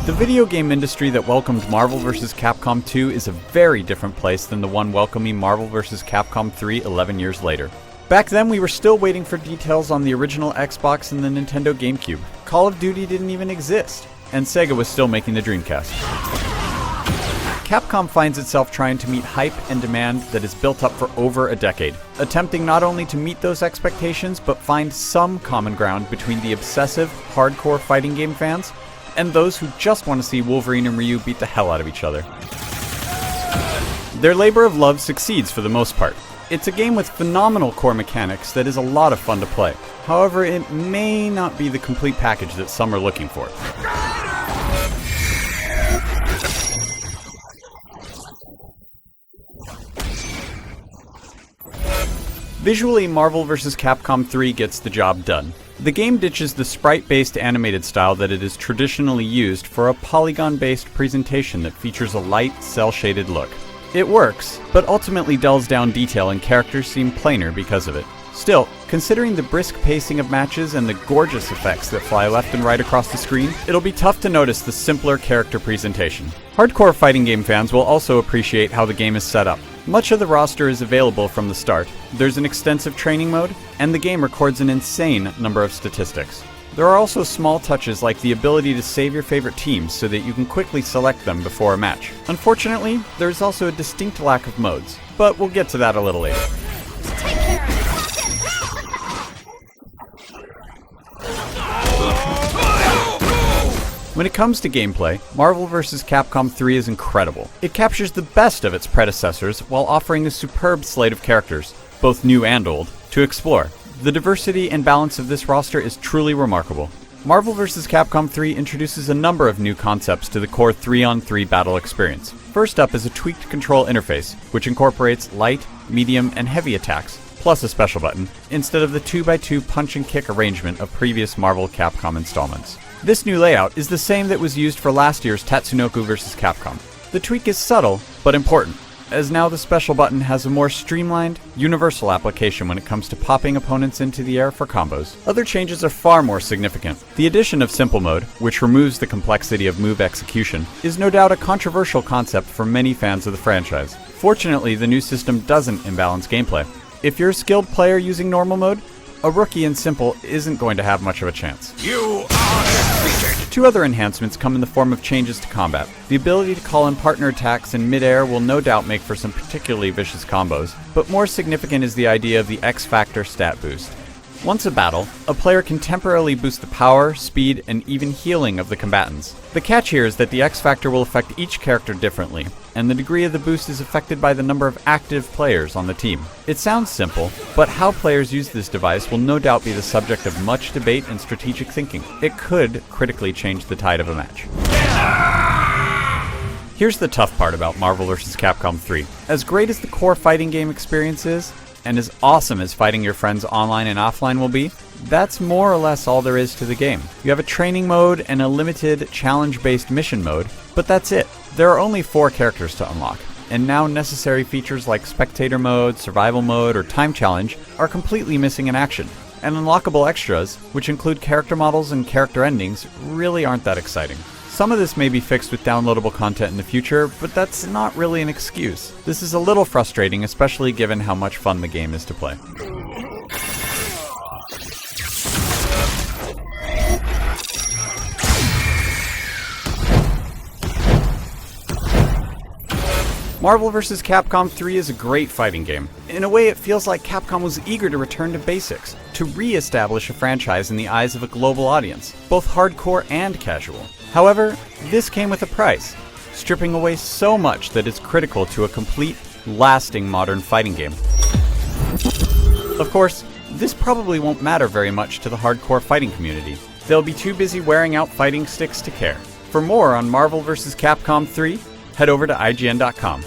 The video game industry that welcomed Marvel vs. Capcom 2 is a very different place than the one welcoming Marvel vs. Capcom 3 11 years later. Back then, we were still waiting for details on the original Xbox and the Nintendo GameCube. Call of Duty didn't even exist, and Sega was still making the Dreamcast. Capcom finds itself trying to meet hype and demand that is built up for over a decade, attempting not only to meet those expectations, but find some common ground between the obsessive, hardcore fighting game fans and those who just want to see Wolverine and Ryu beat the hell out of each other. Their labor of love succeeds for the most part. It's a game with phenomenal core mechanics that is a lot of fun to play. However, it may not be the complete package that some are looking for. Visually, Marvel vs. Capcom 3 gets the job done. The game ditches the sprite-based animated style that it is traditionally used for a polygon-based presentation that features a light, cel-shaded look. It works, but ultimately dulls down detail and characters seem plainer because of it. Still, considering the brisk pacing of matches and the gorgeous effects that fly left and right across the screen, it'll be tough to notice the simpler character presentation. Hardcore fighting game fans will also appreciate how the game is set up. Much of the roster is available from the start, there's an extensive training mode, and the game records an insane number of statistics. There are also small touches like the ability to save your favorite teams so that you can quickly select them before a match. Unfortunately, there's also a distinct lack of modes, but we'll get to that a little later. When it comes to gameplay, Marvel vs. Capcom 3 is incredible. It captures the best of its predecessors while offering a superb slate of characters, both new and old, to explore. The diversity and balance of this roster is truly remarkable. Marvel vs. Capcom 3 introduces a number of new concepts to the core 3-on-3 battle experience. First up is a tweaked control interface, which incorporates light, medium, and heavy attacks, plus a special button, instead of the 2x2 punch-and-kick arrangement of previous Marvel Capcom installments. This new layout is the same that was used for last year's Tatsunoko vs. Capcom. The tweak is subtle, but important, as now the special button has a more streamlined, universal application when it comes to popping opponents into the air for combos. Other changes are far more significant. The addition of Simple Mode, which removes the complexity of move execution, is no doubt a controversial concept for many fans of the franchise. Fortunately, the new system doesn't imbalance gameplay. If you're a skilled player using normal mode, a rookie in Simple isn't going to have much of a chance. You are defeated! Two other enhancements come in the form of changes to combat. The ability to call in partner attacks in mid-air will no doubt make for some particularly vicious combos, but more significant is the idea of the X-Factor stat boost. Once a battle, a player can temporarily boost the power, speed, and even healing of the combatants. The catch here is that the X-Factor will affect each character differently, and the degree of the boost is affected by the number of active players on the team. It sounds simple, but how players use this device will no doubt be the subject of much debate and strategic thinking. It could critically change the tide of a match. Here's the tough part about Marvel vs. Capcom 3. As great as the core fighting game experience is, and as awesome as fighting your friends online and offline will be, that's more or less all there is to the game. You have a training mode and a limited challenge-based mission mode, but that's it. There are only 4 characters to unlock, and now necessary features like spectator mode, survival mode, or time challenge are completely missing in action. And unlockable extras, which include character models and character endings, really aren't that exciting. Some of this may be fixed with downloadable content in the future, but that's not really an excuse. This is a little frustrating, especially given how much fun the game is to play. Marvel vs. Capcom 3 is a great fighting game. In a way, it feels like Capcom was eager to return to basics, to re-establish a franchise in the eyes of a global audience, both hardcore and casual. However, this came with a price, stripping away so much that is critical to a complete, lasting modern fighting game. Of course, this probably won't matter very much to the hardcore fighting community. They'll be too busy wearing out fighting sticks to care. For more on Marvel vs. Capcom 3, head over to IGN.com.